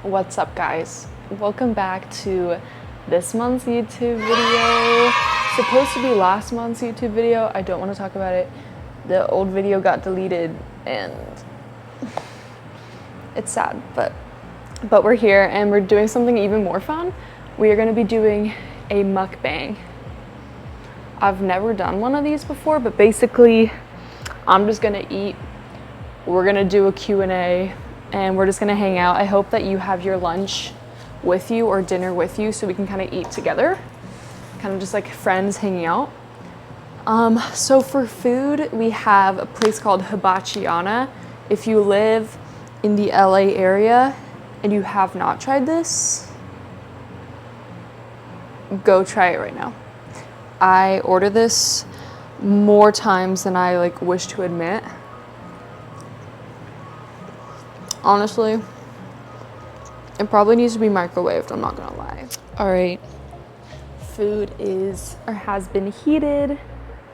What's up, guys? Welcome back to this month's YouTube video. Supposed to be last month's YouTube video. I don't want to talk about it. The old video got deleted and it's sad, but we're here and we're doing something even more fun. We are going to be doing a mukbang. I've never done one of these before, but basically I'm just going to eat. We're going to do a Q&A and we're just going to hang out. I hope that you have your lunch with you or dinner with you so we can kind of eat together, kind of just like friends hanging out. So for food, we have a place called Hibachiana. If you live in the LA area and you have not tried this, go try it right now. I order this more times than I wish to admit. Honestly, it probably needs to be microwaved, I'm not gonna lie. All right, food is or has been heated.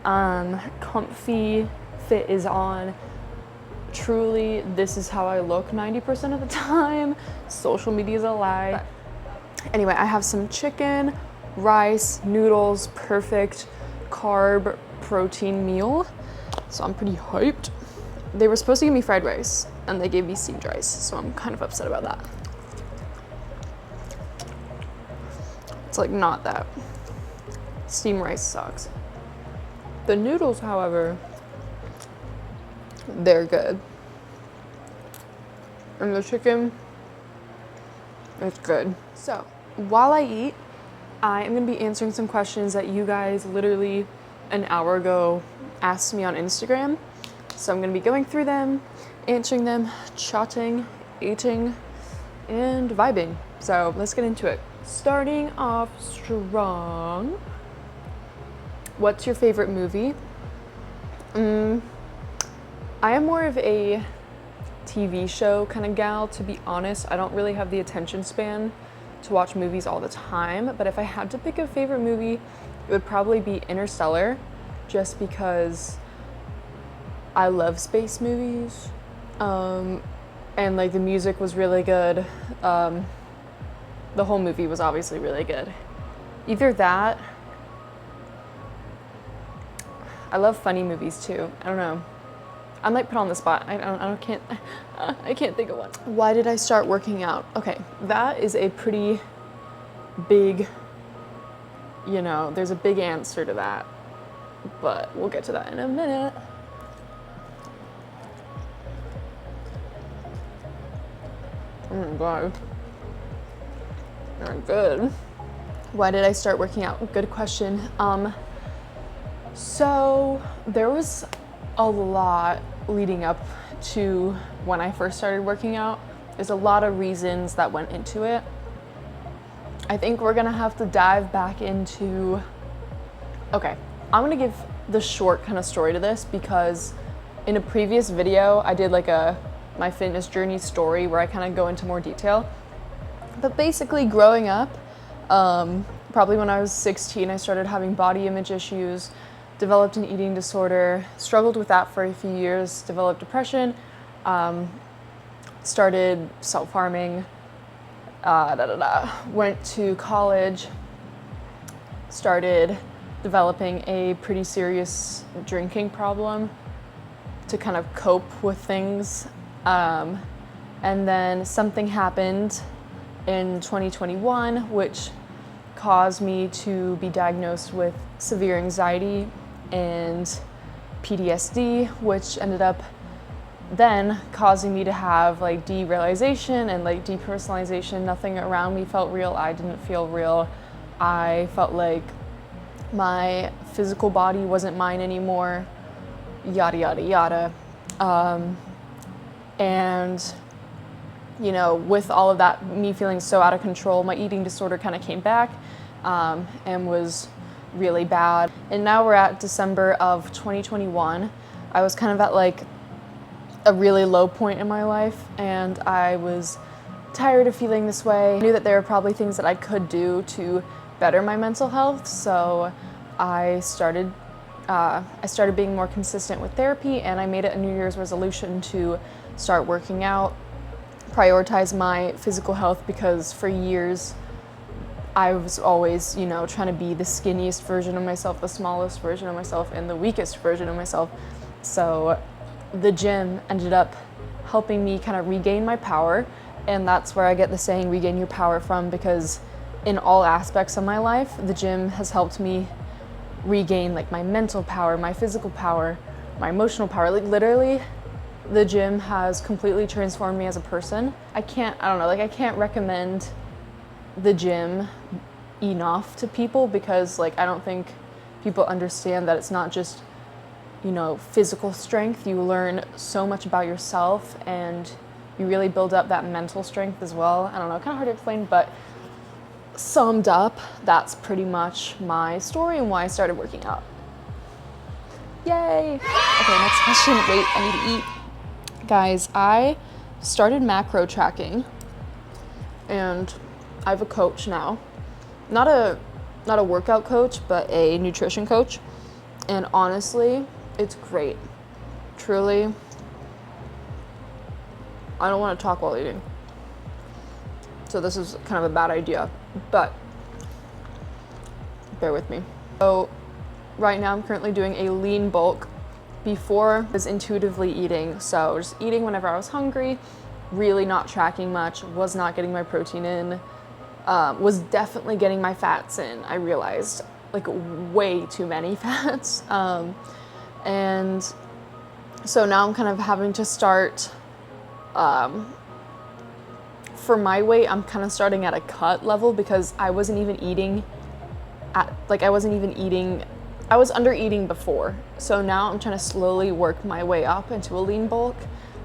Comfy fit is on. Truly, this is how I look 90% of the time. Social media is a lie. But anyway, I have some chicken, rice, noodles, perfect carb protein meal. So I'm pretty hyped. They were supposed to give me fried rice and they gave me steamed rice, so I'm kind of upset about that. It's not that. Steamed rice sucks. The noodles, however, they're good. And the chicken, it's good. So while I eat, I am gonna be answering some questions that you guys literally an hour ago asked me on Instagram. So I'm gonna be going through them, answering them, chatting, eating, and vibing. So let's get into it. Starting off strong. What's your favorite movie? I am more of a TV show kind of gal, to be honest. I don't really have the attention span to watch movies all the time, but if I had to pick a favorite movie, it would probably be Interstellar, just because I love space movies, and the music was really good. The whole movie was obviously really good. Either that, I love funny movies too. I don't know. I'm put on the spot. I can't think of one. Why did I start working out? Okay, that is a pretty big, there's a big answer to that, but we'll get to that in a minute. Oh my God. They're good. Why did I start working out? Good question. So there was a lot leading up to when I first started working out. There's a lot of reasons that went into it. I think we're gonna have to dive back into, okay, I'm gonna give the short kind of story to this because in a previous video, I did my fitness journey story where I kind of go into more detail. But basically growing up, probably when I was 16, I started having body image issues, developed an eating disorder, struggled with that for a few years, developed depression, started self-harming, went to college, started developing a pretty serious drinking problem to kind of cope with things. And then something happened in 2021, which caused me to be diagnosed with severe anxiety and PTSD, which ended up then causing me to have derealization and depersonalization. Nothing around me felt real. I didn't feel real. I felt like my physical body wasn't mine anymore, yada, yada, yada. And with all of that, me feeling so out of control, my eating disorder kind of came back and was really bad. And now we're at December of 2021. I was kind of at a really low point in my life and I was tired of feeling this way. I knew that there were probably things that I could do to better my mental health, so I started being more consistent with therapy and I made it a New Year's resolution to start working out prioritize my physical health, because for years I was always, you know, trying to be the skinniest version of myself, the smallest version of myself, and the weakest version of myself. So the gym ended up helping me kind of regain my power, and that's where I get the saying regain your power from, because in all aspects of my life, the gym has helped me regain like my mental power, my physical power, my emotional power. Like literally, the gym has completely transformed me as a person. I can't recommend the gym enough to people, because like I don't think people understand that it's not just, you know, physical strength. You learn so much about yourself, and you really build up that mental strength as well. I don't know, kind of hard to explain, but summed up, that's pretty much my story and why I started working out. Yay! Okay, next question. Wait, I need to eat. Guys, I started macro tracking, and I have a coach now. Not a workout coach, but a nutrition coach. And honestly, it's great. Truly. I don't want to talk while eating, so this is kind of a bad idea, but bear with me. So right now I'm currently doing a lean bulk. Before I was intuitively eating, so just eating whenever I was hungry, really not tracking much, was not getting my protein in, was definitely getting my fats in. I realized like way too many fats. And so now I'm kind of having to start, for my weight, I'm kind of starting at a cut level, because I wasn't even eating I was under eating before. So now I'm trying to slowly work my way up into a lean bulk.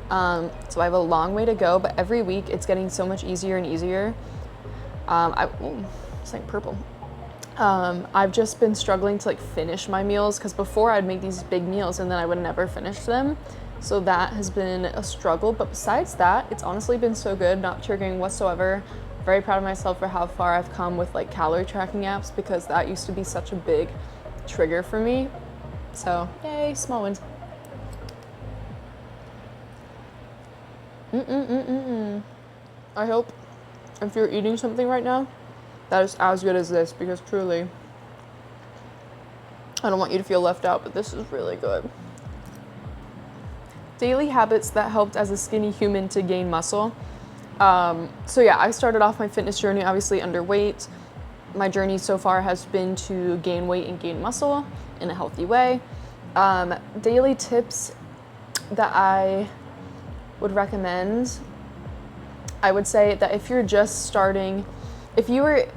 So I have a long way to go, but every week it's getting so much easier and easier. It's like purple. I've just been struggling to like finish my meals, because before I'd make these big meals and then I would never finish them. So that has been a struggle, but besides that, it's honestly been so good, not triggering whatsoever. Very proud of myself for how far I've come with like calorie tracking apps, because that used to be such a big trigger for me. So yay, small wins. I hope if you're eating something right now that is as good as this, because truly, I don't want you to feel left out, but this is really good. Daily habits that helped as a skinny human to gain muscle. So yeah, I started off my fitness journey obviously underweight. My journey so far has been to gain weight and gain muscle in a healthy way. Daily tips that I would recommend, I would say that if you're just starting, if you were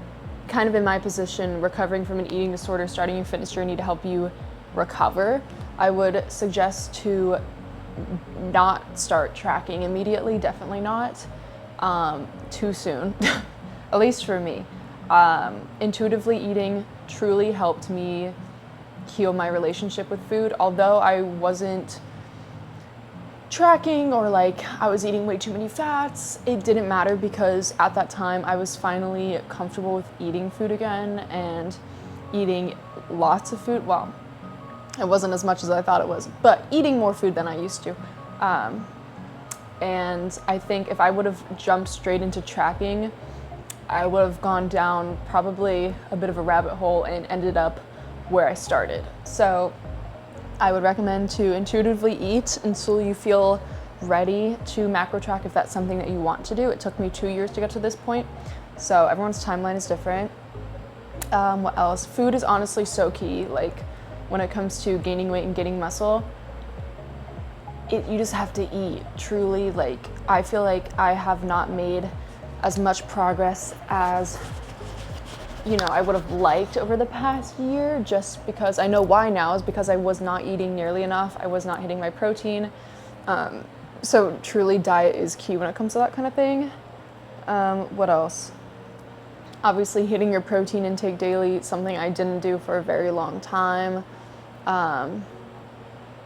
kind of in my position, recovering from an eating disorder, starting your fitness journey to help you recover, I would suggest to not start tracking immediately, definitely not too soon, at least for me. Intuitively eating truly helped me heal my relationship with food. Although I wasn't tracking, or like I was eating way too many fats, it didn't matter, because at that time I was finally comfortable with eating food again and eating lots of food. Well, it wasn't as much as I thought it was, but eating more food than I used to. And I think if I would have jumped straight into tracking, I would have gone down probably a bit of a rabbit hole and ended up where I started. So I would recommend to intuitively eat until you feel ready to macro track, if that's something that you want to do. It took me 2 years to get to this point, so everyone's timeline is different. What else? Food is honestly so key. Like when it comes to gaining weight and getting muscle, you just have to eat. Truly, like I feel like I have not made as much progress as, you know, I would have liked over the past year, just because I know why now is because I was not eating nearly enough. I was not hitting my protein. So truly diet is key when it comes to that kind of thing. What else? Obviously hitting your protein intake daily, something I didn't do for a very long time.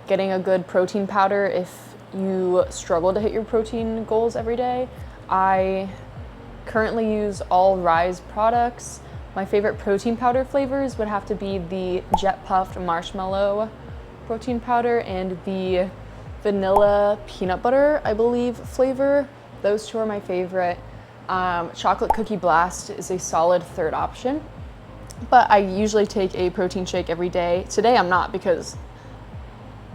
Getting a good protein powder if you struggle to hit your protein goals every day. I currently use all Rise products. My favorite protein powder flavors would have to be the Jet Puffed Marshmallow protein powder and the vanilla peanut butter, I believe, flavor. Those two are my favorite. Chocolate Cookie Blast is a solid third option, but I usually take a protein shake every day. Today I'm not because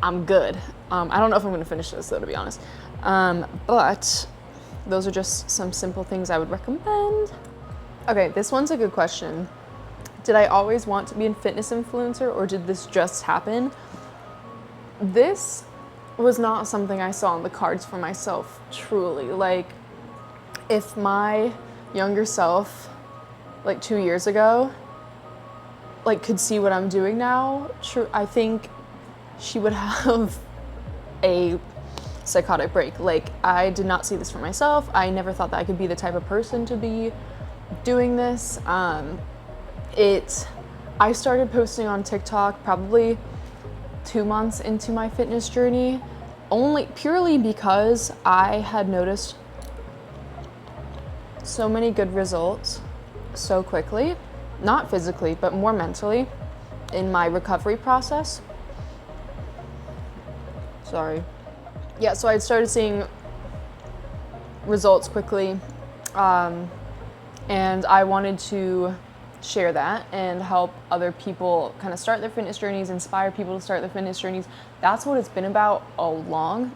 I'm good. I don't know if I'm gonna finish this though, to be honest. But those are just some simple things I would recommend. Okay, this one's a good question. Did I always want to be a fitness influencer, or did this just happen? This was not something I saw on the cards for myself, truly. Like, if my younger self, like 2 years ago, like could see what I'm doing now, I think she would have a psychotic break. Like, I did not see this for myself. I never thought that I could be the type of person to be doing this. I started posting on TikTok probably 2 months into my fitness journey, purely because I had noticed so many good results so quickly, not physically, but more mentally in my recovery process. Sorry. Yeah, so I started seeing results quickly, and I wanted to share that and help other people kind of start their fitness journeys, inspire people to start their fitness journeys. That's what it's been about all along.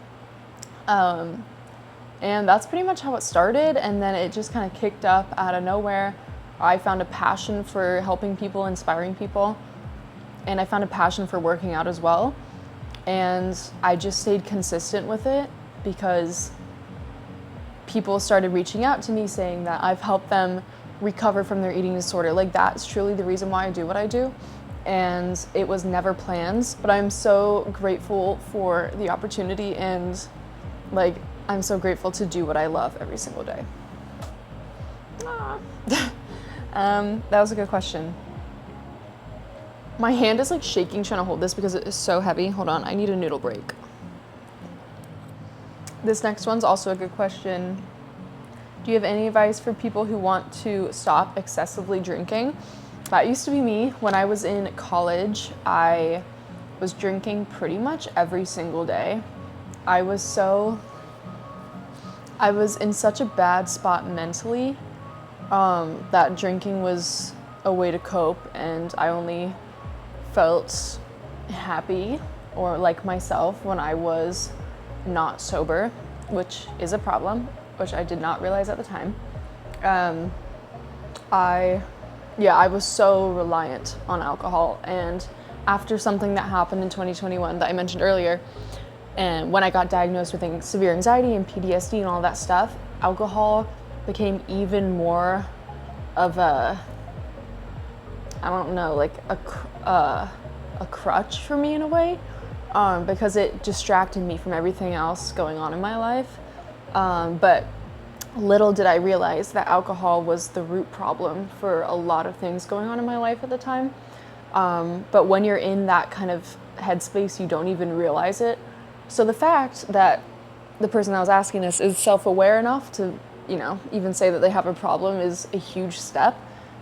And that's pretty much how it started, and then it just kind of kicked up out of nowhere. I found a passion for helping people, inspiring people, and I found a passion for working out as well. And I just stayed consistent with it because people started reaching out to me saying that I've helped them recover from their eating disorder. Like, that's truly the reason why I do what I do. And it was never planned, but I'm so grateful for the opportunity, and like, I'm so grateful to do what I love every single day. That was a good question. My hand is like shaking trying to hold this because it is so heavy. Hold on, I need a noodle break. This next one's also a good question. Do you have any advice for people who want to stop excessively drinking? That used to be me. When I was in college, I was drinking pretty much every single day. I was in such a bad spot mentally that drinking was a way to cope, and I only felt happy or like myself when I was not sober, which is a problem, which I did not realize at the time. I was so reliant on alcohol, and after something that happened in 2021 that I mentioned earlier, and when I got diagnosed with severe anxiety and PTSD and all that stuff, alcohol became even more of a, I don't know, like a crutch for me in a way, because it distracted me from everything else going on in my life. But little did I realize that alcohol was the root problem for a lot of things going on in my life at the time. But when you're in that kind of headspace, you don't even realize it. So the fact that the person that was asking this is self-aware enough to, even say that they have a problem is a huge step.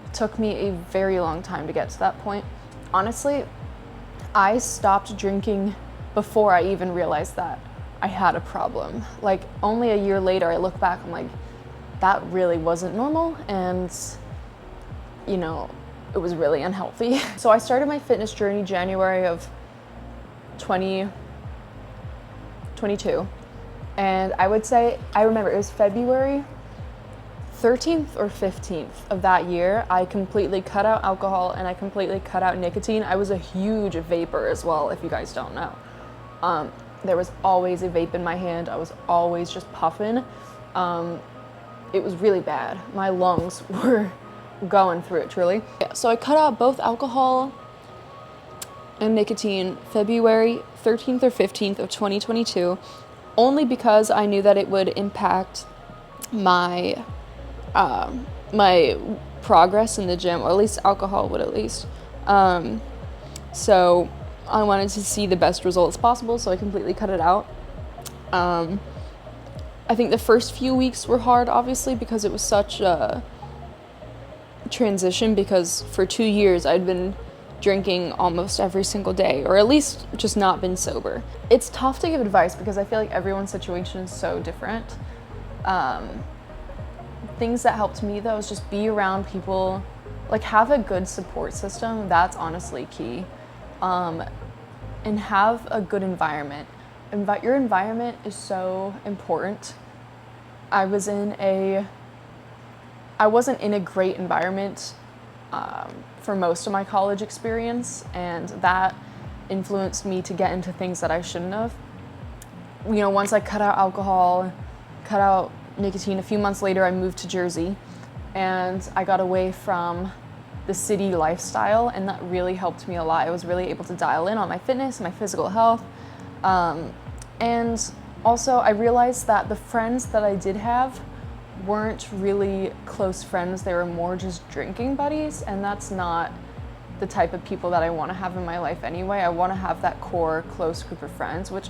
It took me a very long time to get to that point. Honestly, I stopped drinking before I even realized that I had a problem. Like, only a year later, I look back, I'm like, that really wasn't normal, and it was really unhealthy. So I started my fitness journey January of 2022, and I would say, I remember it was February 13th or 15th of that year, I completely cut out alcohol and I completely cut out nicotine. I was a huge vapor as well, if you guys don't know. There was always a vape in my hand. I was always just puffing. It was really bad. My lungs were going through it, truly. Yeah, so I cut out both alcohol and nicotine February 13th or 15th of 2022, only because I knew that it would impact my my progress in the gym, or at least alcohol would at least. So I wanted to see the best results possible, so I completely cut it out. I think the first few weeks were hard, obviously, because it was such a transition, because for 2 years I'd been drinking almost every single day, or at least just not been sober. It's tough to give advice because I feel like everyone's situation is so different. Things that helped me though is just be around people, like have a good support system. That's honestly key. And have a good environment. Your environment is so important. I wasn't in a great environment for most of my college experience, and that influenced me to get into things that I shouldn't have. You know, once I cut out alcohol, cut out nicotine, a few months later I moved to Jersey, and I got away from the city lifestyle, and that really helped me a lot. I was really able to dial in on my fitness, my physical health, and also I realized that the friends that I did have weren't really close friends. They were more just drinking buddies, and that's not the type of people that I want to have in my life anyway. I want to have that core close group of friends, which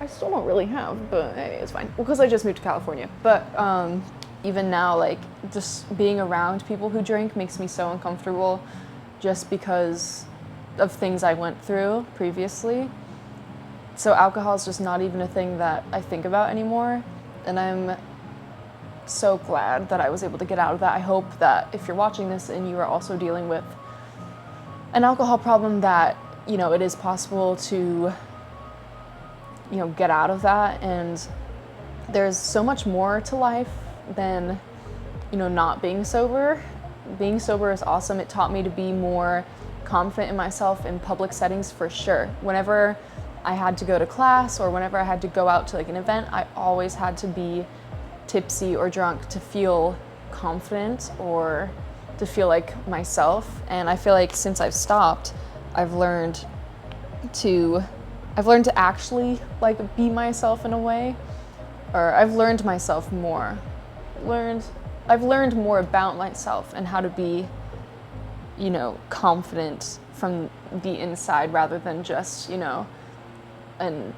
I still don't really have, but hey, it's fine because I just moved to California. But even now, like, just being around people who drink makes me so uncomfortable just because of things I went through previously. So alcohol is just not even a thing that I think about anymore, and I'm so glad that I was able to get out of that. I hope that if you're watching this and you are also dealing with an alcohol problem, that, you know, it is possible to, you know, get out of that. And there's so much more to life than, you know, not being sober. Being sober is awesome. It taught me to be more confident in myself in public settings for sure. Whenever I had to go to class or whenever I had to go out to like an event, I always had to be tipsy or drunk to feel confident or to feel like myself. And I feel like since I've stopped, I've learned to actually like be myself in a way, or I've learned myself more. I've learned more about myself and how to be, you know, confident from the inside rather than just, you know, an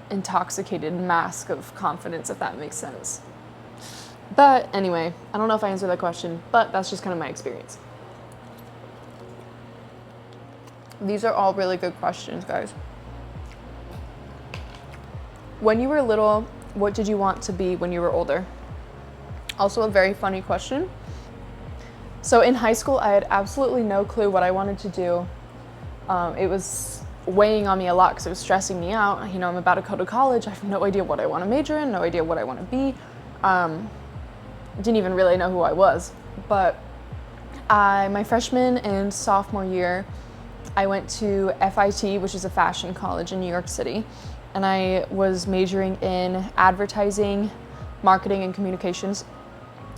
intoxicated mask of confidence, if that makes sense. But anyway, I don't know if I answered that question, but that's just kind of my experience. These are all really good questions, guys. When you were little, what did you want to be when you were older? Also a very funny question. So in high school, I had absolutely no clue what I wanted to do. It was weighing on me a lot because it was stressing me out. You know, I'm about to go to college. I have no idea what I want to major in, no idea what I want to be. Didn't even really know who I was. But my freshman and sophomore year, I went to FIT, which is a fashion college in New York City. And I was majoring in advertising, marketing, and communications.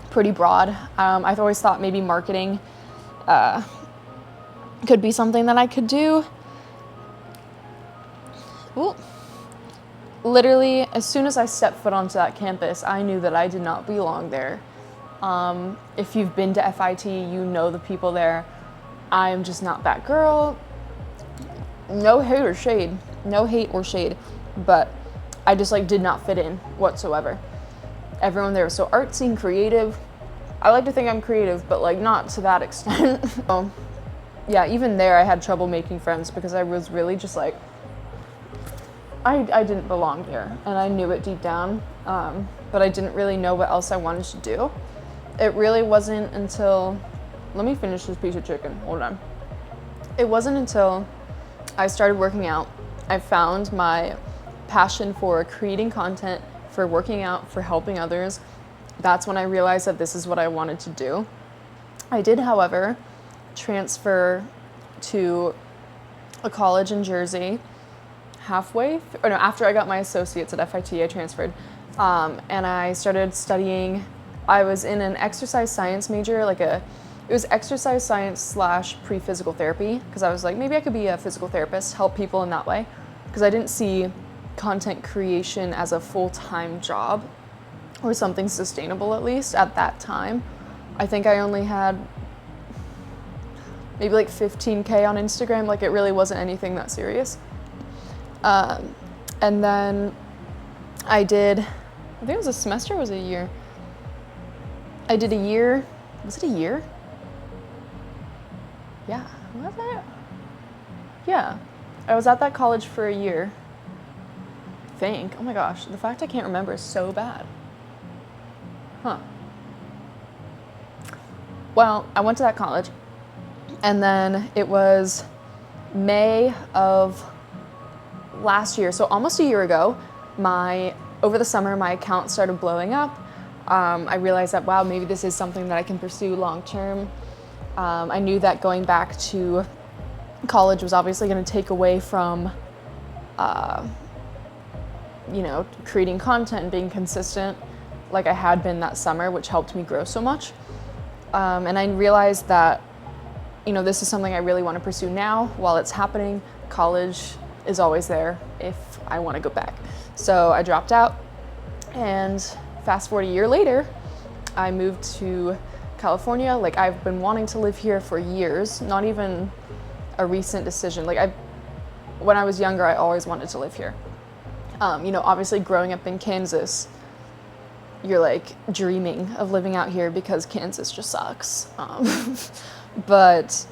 Pretty broad. I've always thought maybe marketing could be something that I could do. Ooh. Literally, as soon as I stepped foot onto that campus, I knew that I did not belong there. If you've been to FIT, you know the people there. I'm just not that girl. No hate or shade, but I just like did not fit in whatsoever. Everyone there was so artsy and creative. I like to think I'm creative, but like not to that extent. So, yeah, even there I had trouble making friends because I was really just like, I didn't belong there, and I knew it deep down, but I didn't really know what else I wanted to do. It really wasn't until, let me finish this piece of chicken, hold on. It wasn't until I started working out, I found my passion for creating content, for working out, for helping others. That's when I realized that this is what I wanted to do. I did, however, transfer to a college in Jersey after I got my associates at FIT, I transferred, and I started studying. I was in an exercise science major, it was exercise science / pre-physical therapy, because I was like, maybe I could be a physical therapist, help people in that way, because I didn't see content creation as a full-time job or something sustainable, at least at that time. I think I only had maybe like 15K on Instagram, it really wasn't anything that serious. And then I think it was a semester or was it a year? I did a year. Was it a year? Yeah, was it? Yeah, I was at that college for a year. think. Oh my gosh, the fact I can't remember is so bad. Huh. Well, I went to that college, and then it was May of last year, so almost a year ago, over the summer, my account started blowing up. I realized that, wow, maybe this is something that I can pursue long term. I knew that going back to college was obviously going to take away from, creating content and being consistent like I had been that summer, which helped me grow so much. And I realized that, this is something I really want to pursue now while it's happening. College is always there if I want to go back. So I dropped out, and fast forward a year later, I moved to California. Like, I've been wanting to live here for years, not even a recent decision. Like, when I was younger, I always wanted to live here. Obviously growing up in Kansas, you're like dreaming of living out here because Kansas just sucks. But,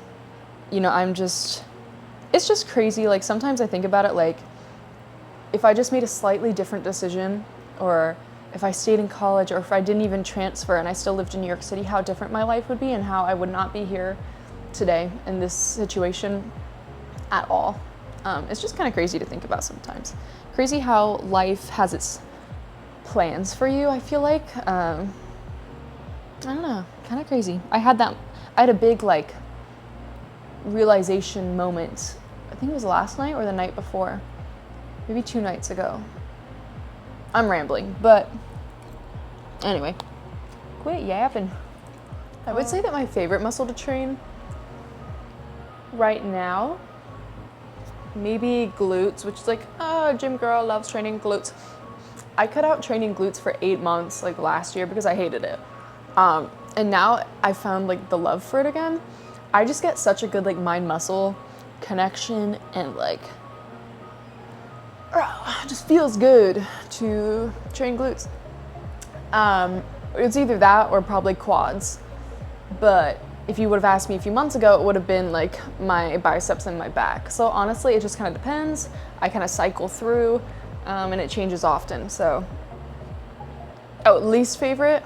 it's just crazy. Like, sometimes I think about it, like, if I just made a slightly different decision, or if I stayed in college, or if I didn't even transfer and I still lived in New York City, how different my life would be and how I would not be here today in this situation at all. It's just kind of crazy to think about sometimes. Crazy how life has its plans for you, I feel like. I don't know, kind of crazy. I had a big, like, realization moment. I think it was last night or the night before. Maybe 2 nights ago. I'm rambling, but anyway. Quit yapping. I would say that my favorite muscle to train right now, maybe glutes, which is like, gym girl loves training glutes. I cut out training glutes for 8 months, like last year, because I hated it. And now I found like the love for it again. I just get such a good like mind muscle connection, and like, it just feels good to train glutes. It's either that or probably quads. But if you would have asked me a few months ago, it would have been like my biceps and my back. So honestly, it just kind of depends. I kind of cycle through, and it changes often. So, least favorite?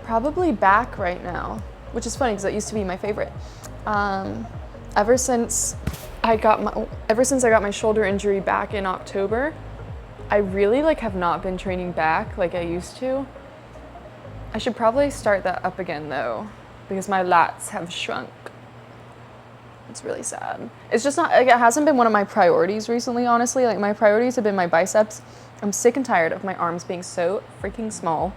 Probably back right now, which is funny because that used to be my favorite. Ever since I got my shoulder injury back in October, I really like have not been training back like I used to. I should probably start that up again though, because my lats have shrunk. It's really sad. It's just not, like, it hasn't been one of my priorities recently, honestly. Like, my priorities have been my biceps. I'm sick and tired of my arms being so freaking small.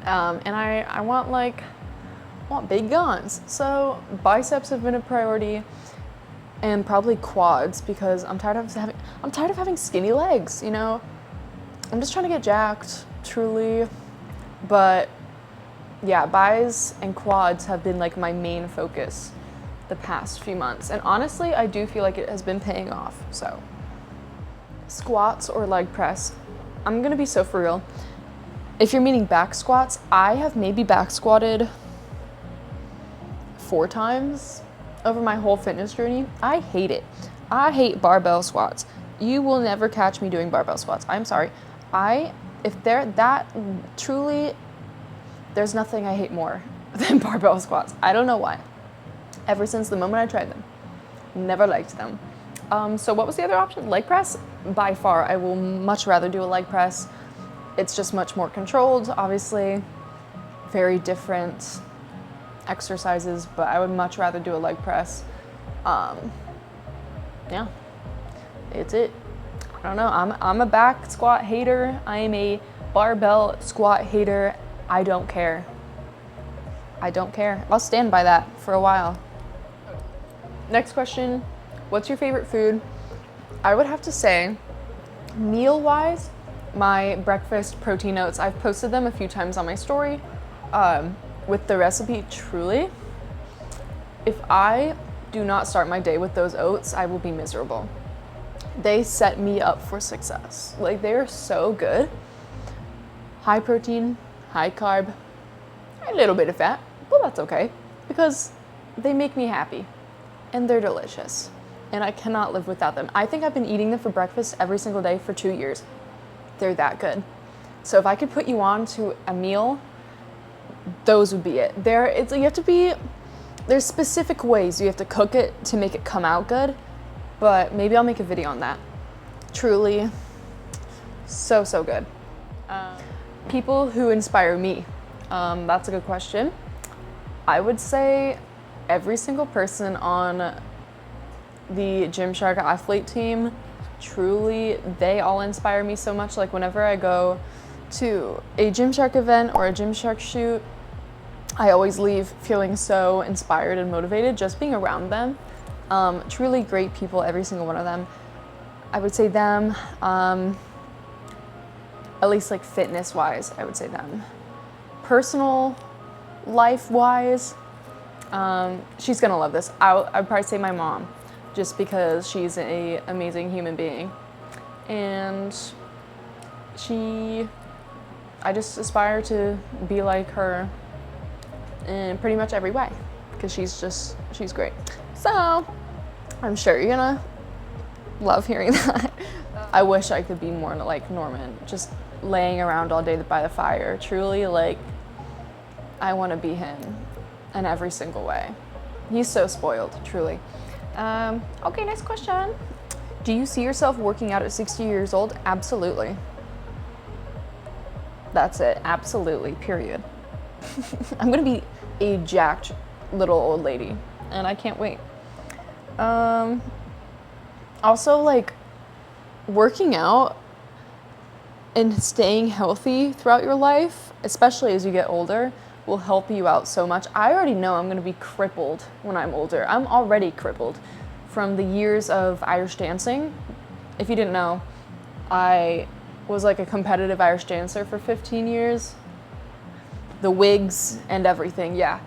And I want big guns. So biceps have been a priority, and probably quads, because I'm tired of having skinny legs, I'm just trying to get jacked, truly. But yeah, bis and quads have been like my main focus the past few months. And honestly, I do feel like it has been paying off. So squats or leg press, I'm gonna be so for real. If you're meaning back squats, I have maybe back squatted 4 times over my whole fitness journey. I hate it. I hate barbell squats. You will never catch me doing barbell squats. I'm sorry. There's nothing I hate more than barbell squats. I don't know why. Ever since the moment I tried them, never liked them. So what was the other option? Leg press? By far, I will much rather do a leg press. It's just much more controlled, obviously. Very different exercises, but I would much rather do a leg press. Yeah, it's it. I don't know, I'm a back squat hater. I am a barbell squat hater. I don't care. I'll stand by that for a while. Next question, what's your favorite food? I would have to say, meal-wise, my breakfast protein oats. I've posted them a few times on my story with the recipe. Truly, if I do not start my day with those oats, I will be miserable. They set me up for success. Like, they are so good. High protein, high carb, a little bit of fat, but that's okay because they make me happy and they're delicious. and I cannot live without them. I think I've been eating them for breakfast every single day for 2 years. They're that good. So if I could put you on to a meal, those would be it. There's specific ways you have to cook it to make it come out good, but maybe I'll make a video on that. Truly, so good. People who inspire me. That's a good question. I would say every single person on the Gymshark athlete team, truly, they all inspire me so much. Like whenever I go to a Gymshark event or a Gymshark shoot, I always leave feeling so inspired and motivated just being around them. Truly great people, every single one of them. I would say them, at least like fitness wise, I would say them. Personal life wise, she's gonna love this. I'd probably say my mom, just because she's an amazing human being. And I just aspire to be like her in pretty much every way, because she's great. So I'm sure you're gonna love hearing that. I wish I could be more like Norman, just laying around all day by the fire. Truly, like, I want to be him in every single way. He's so spoiled, truly. Okay, next question. Do you see yourself working out at 60 years old? Absolutely. That's it, absolutely, period. I'm gonna be a jacked little old lady, and I can't wait. Also, like, working out and staying healthy throughout your life, especially as you get older, will help you out so much. I already know I'm gonna be crippled when I'm older. I'm already crippled from the years of Irish dancing. If you didn't know, I was like a competitive Irish dancer for 15 years. The wigs and everything, yeah.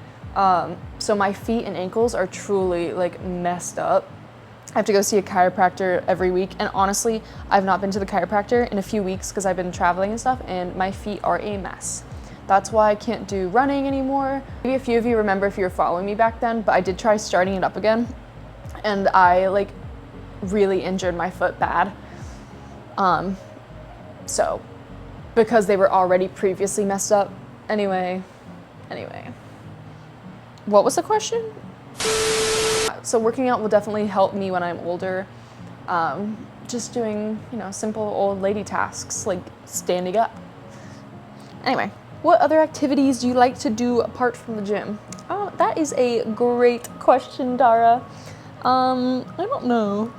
So my feet and ankles are truly like messed up. I have to go see a chiropractor every week, and honestly, I've not been to the chiropractor in a few weeks because I've been traveling and stuff, and my feet are a mess. That's why I can't do running anymore. Maybe a few of you remember if you were following me back then, but I did try starting it up again, and I like really injured my foot bad. So because they were already previously messed up. Anyway, what was the question? So working out will definitely help me when I'm older. Just doing, simple old lady tasks like standing up. Anyway, what other activities do you like to do apart from the gym? Oh, that is a great question, Dara. I don't know.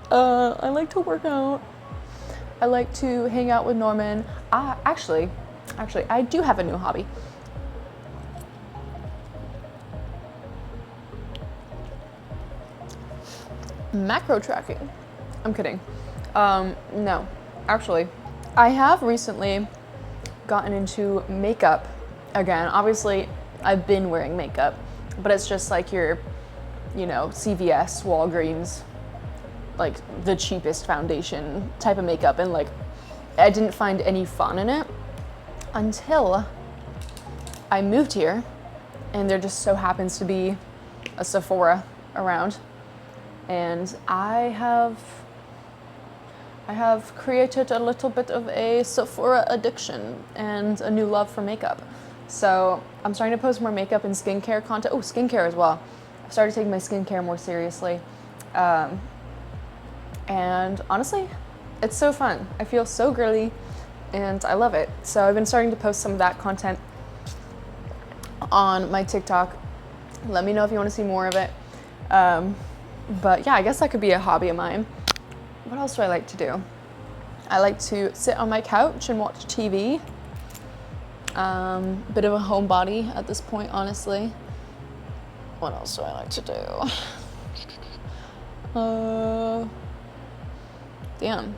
I like to work out. I like to hang out with Norman. Actually, I do have a new hobby. Macro tracking. I'm kidding. No, actually, I have recently gotten into makeup again. Obviously, I've been wearing makeup, but it's just like your, CVS, Walgreens, like the cheapest foundation type of makeup, and like I didn't find any fun in it until I moved here, and there just so happens to be a Sephora around, and I have created a little bit of a Sephora addiction and a new love for makeup. So I'm starting to post more makeup and skincare content. Oh, skincare as well. I've started taking my skincare more seriously. And honestly, it's so fun. I feel so girly and I love it. So I've been starting to post some of that content on my TikTok. Let me know if you want to see more of it. But yeah, I guess that could be a hobby of mine. What else do I like to do? I like to sit on my couch and watch TV. Bit of a homebody at this point, honestly. What else do I like to do? Damn.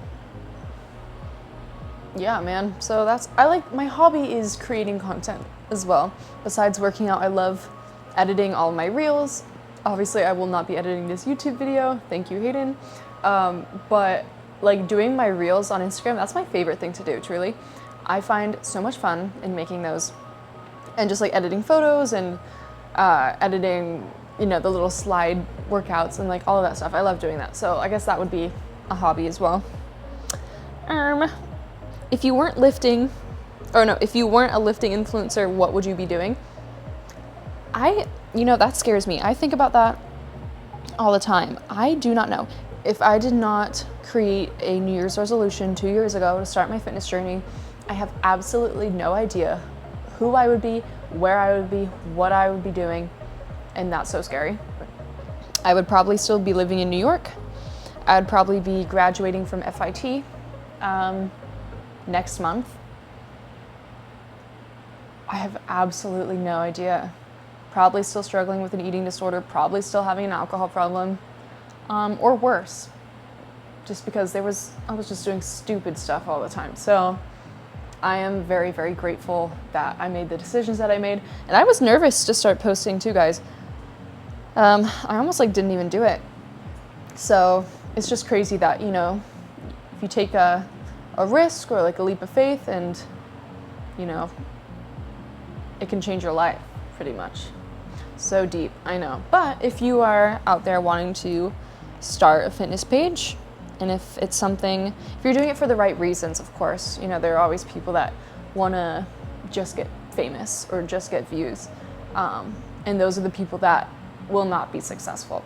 Yeah, man. So my hobby is creating content as well. Besides working out, I love editing all of my reels. Obviously, I will not be editing this YouTube video. Thank you, Hayden. But like doing my reels on Instagram, that's my favorite thing to do, truly. I find so much fun in making those and just like editing photos and editing you know, the little slide workouts and like all of that stuff. I love doing that. So I guess that would be a hobby as well. If you weren't lifting, or no, if you weren't a lifting influencer, what would you be doing? You know, that scares me. I think about that all the time. I do not know. If I did not create a New Year's resolution 2 years ago to start my fitness journey, I have absolutely no idea who I would be, where I would be, what I would be doing, and that's so scary. I would probably still be living in New York. I'd probably be graduating from FIT next month. I have absolutely no idea. Probably still struggling with an eating disorder, probably still having an alcohol problem, or worse, just because I was just doing stupid stuff all the time. So I am very, very grateful that I made the decisions that I made. And I was nervous to start posting too, guys. I almost like didn't even do it. So it's just crazy that, you know, if you take a risk or like a leap of faith and, you know, it can change your life pretty much. So deep, I know. But if you are out there wanting to start a fitness page, and if it's something, if you're doing it for the right reasons, of course, you know, there are always people that want to just get famous or just get views. And those are the people that will not be successful.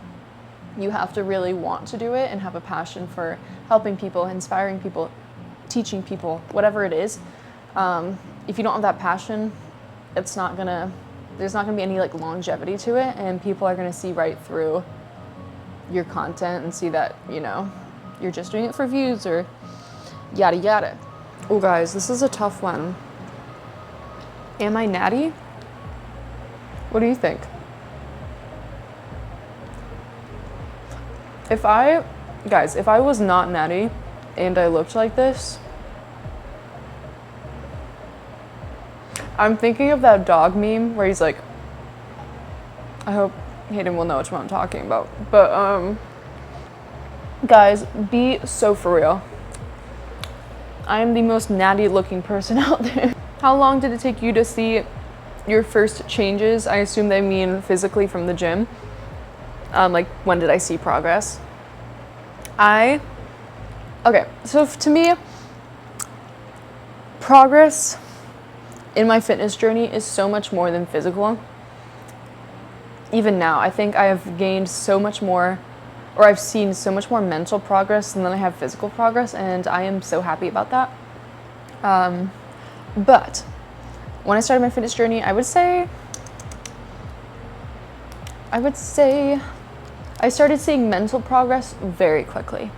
You have to really want to do it and have a passion for helping people, inspiring people, teaching people, whatever it is. If you don't have that passion, there's not gonna be any like longevity to it, and people are gonna see right through your content and see that, you know, you're just doing it for views or yada yada. Oh guys, this is a tough one. Am I natty? What do you think? If I was not natty and I looked like this, I'm thinking of that dog meme where he's like, I hope Hayden will know which one I'm talking about. But guys, be so for real. I am the most natty looking person out there. How long did it take you to see your first changes? I assume they mean physically from the gym. Like, when did I see progress? Okay, so to me, progress in my fitness journey is so much more than physical. Even now, I think I have gained so much more, or I've seen so much more mental progress than I have physical progress, and I am so happy about that. But when I started my fitness journey, I would say I started seeing mental progress very quickly.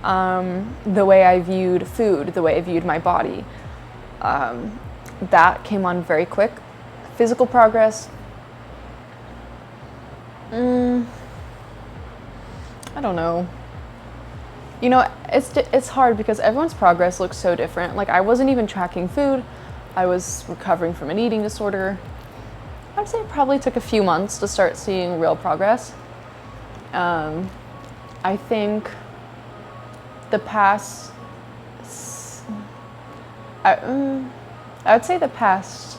The way I viewed food, the way I viewed my body, that came on very quick. Physical progress, I don't know. You know, it's hard because everyone's progress looks so different. Like, I wasn't even tracking food. I was recovering from an eating disorder. I'd say it probably took a few months to start seeing real progress. I think the past, I would say the past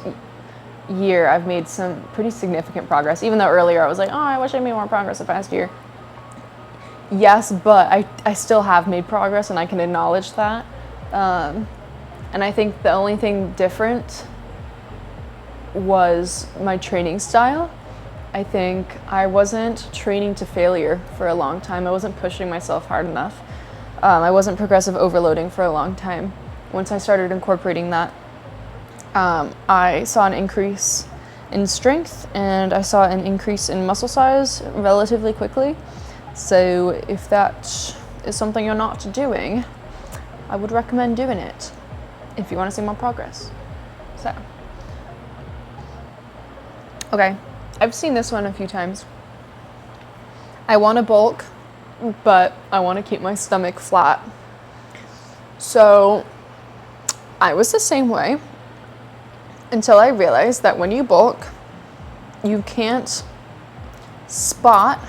year, I've made some pretty significant progress. Even though earlier I was like, oh, I wish I made more progress the past year. Yes, but I still have made progress, and I can acknowledge that. And I think the only thing different was my training style. I think I wasn't training to failure for a long time. I wasn't pushing myself hard enough. I wasn't progressive overloading for a long time. Once I started incorporating that, I saw an increase in strength, and I saw an increase in muscle size relatively quickly. So if that is something you're not doing, I would recommend doing it if you want to see more progress. So, okay, I've seen this one a few times. I want to bulk, but I want to keep my stomach flat. So I was the same way until I realized that when you bulk, you can't spot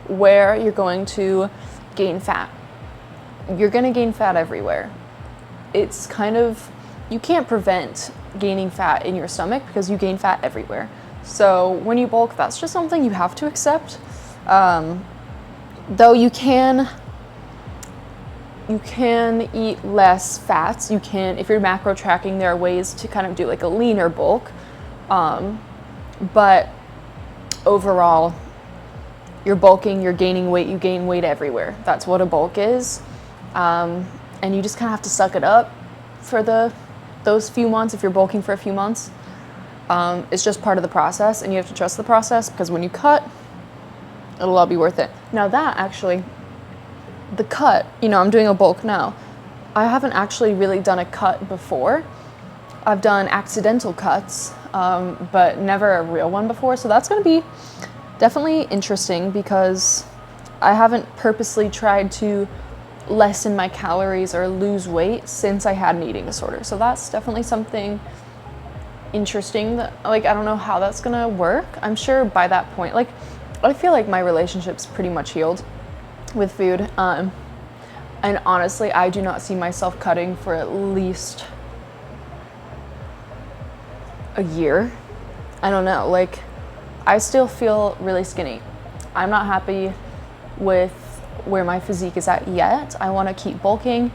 where you're going to gain fat. You're going to gain fat everywhere. It's kind of, you can't prevent gaining fat in your stomach because you gain fat everywhere. So when you bulk, that's just something you have to accept. Though you can eat less fats. You can, if you're macro tracking, there are ways to kind of do like a leaner bulk. But overall, you're bulking, you're gaining weight, you gain weight everywhere. That's what a bulk is. And you just kind of have to suck it up for those few months if you're bulking for a few months. It's just part of the process, and you have to trust the process, because when you cut, it'll all be worth it. Now that actually, the cut, you know, I'm doing a bulk now. I haven't actually really done a cut before. I've done accidental cuts, but never a real one before. So that's going to be definitely interesting, because I haven't purposely tried to lessen my calories or lose weight since I had an eating disorder. So that's definitely something interesting that, like, I don't know how that's going to work. I'm sure by that point, like, I feel like my relationship's pretty much healed with food. And honestly, I do not see myself cutting for at least a year. I don't know, like, I still feel really skinny. I'm not happy with where my physique is at yet. I want to keep bulking,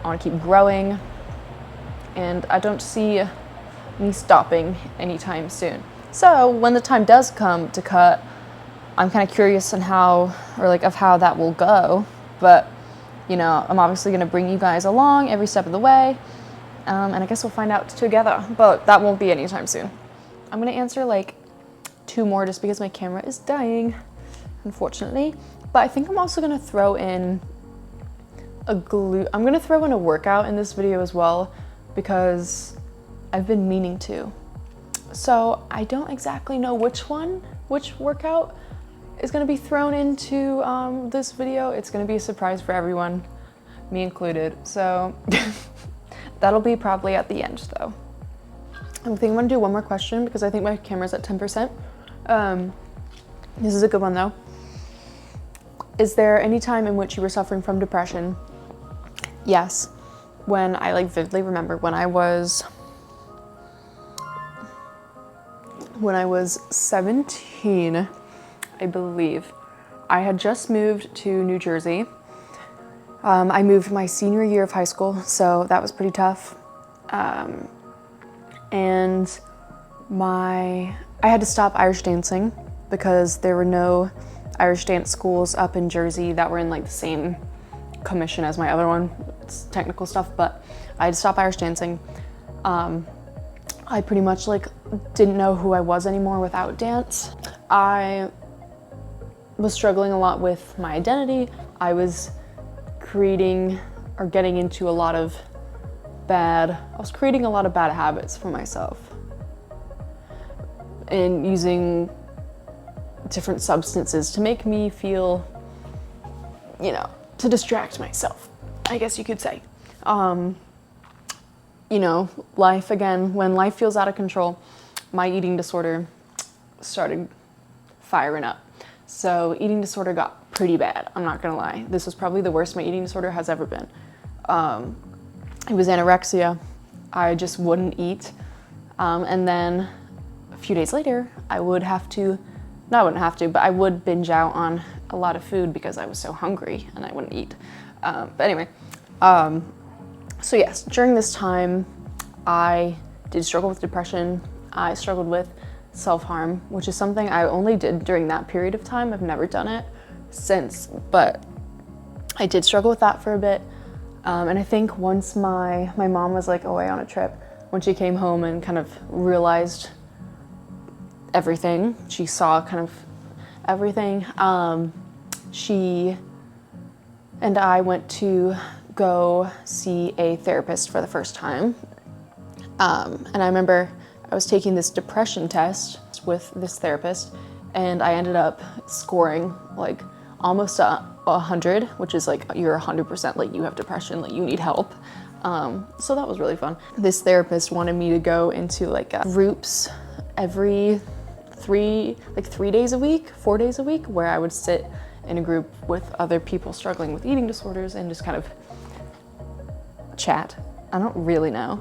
I want to keep growing, and I don't see me stopping anytime soon. So when the time does come to cut, I'm kind of curious on how that will go. But, you know, I'm obviously going to bring you guys along every step of the way. And I guess we'll find out together, but that won't be anytime soon. I'm going to answer like 2 more just because my camera is dying, unfortunately. But I think I'm also going to throw in I'm going to throw in a workout in this video as well, because I've been meaning to. So I don't exactly know which workout is going to be thrown into this video. It's going to be a surprise for everyone, me included. So that'll be probably at the end though. I think I'm going to do one more question because I think my camera's at 10%. This is a good one though. Is there any time in which you were suffering from depression? Yes. When I like vividly remember when I was 17, I believe, I had just moved to New Jersey. I moved my senior year of high school, so that was pretty tough. And I had to stop Irish dancing because there were no Irish dance schools up in Jersey that were in like the same commission as my other one. It's technical stuff, but I had to stop Irish dancing. I pretty much like didn't know who I was anymore without dance. I was struggling a lot with my identity. I was creating a lot of bad habits for myself and using different substances to make me feel, you know, to distract myself, I guess you could say. You know, when life feels out of control, my eating disorder started firing up. So eating disorder got pretty bad, I'm not gonna lie. This was probably the worst my eating disorder has ever been. It was anorexia. I just wouldn't eat. And then a few days later, I would binge out on a lot of food because I was so hungry and I wouldn't eat. But anyway, so yes, during this time, I did struggle with depression. I struggled with self-harm, which is something I only did during that period of time. I've never done it since, but I did struggle with that for a bit. And I think once my mom was like away on a trip, when she came home and kind of realized everything, she saw kind of everything, she and I went to go see a therapist for the first time. And I remember I was taking this depression test with this therapist, and I ended up scoring like almost 100, which is like you're 100% like you have depression, like you need help. So that was really fun. This therapist wanted me to go into like groups every 3 days a week, 4 days a week, where I would sit in a group with other people struggling with eating disorders and just kind of chat. I don't really know.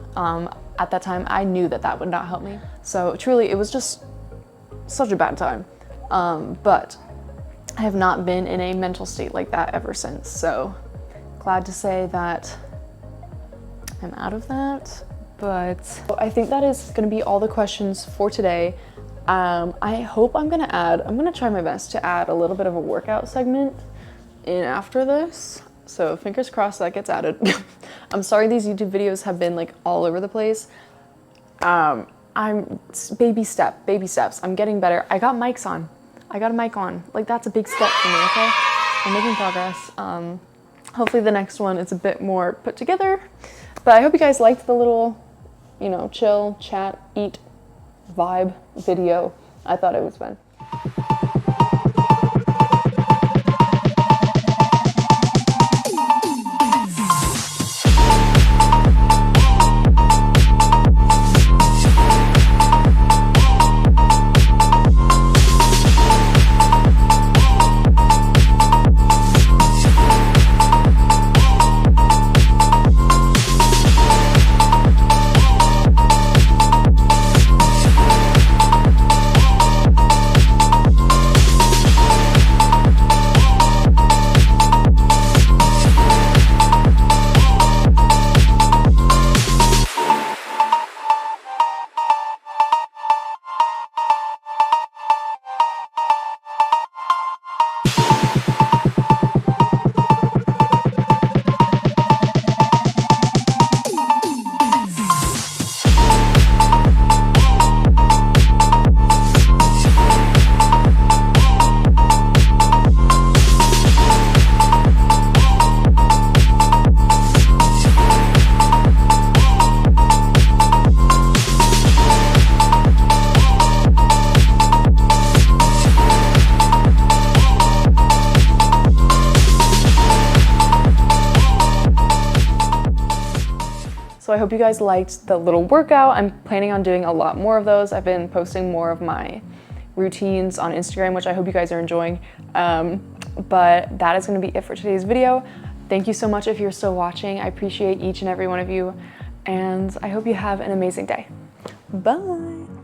At that time, I knew that would not help me. So truly, it was just such a bad time. But I have not been in a mental state like that ever since. So glad to say that I'm out of that. But I think that is gonna be all the questions for today. I hope I'm gonna try my best to add a little bit of a workout segment in after this. So fingers crossed that gets added. I'm sorry these YouTube videos have been like all over the place. Baby steps. I'm getting better. I got mics on. I got a mic on. Like, that's a big step for me, okay? I'm making progress. Hopefully the next one is a bit more put together. But I hope you guys liked the little, you know, chill, chat, eat vibe video. I thought it was fun. So I hope you guys liked the little workout. I'm planning on doing a lot more of those. I've been posting more of my routines on Instagram, which I hope you guys are enjoying. But that is gonna be it for today's video. Thank you so much if you're still watching. I appreciate each and every one of you, and I hope you have an amazing day. Bye.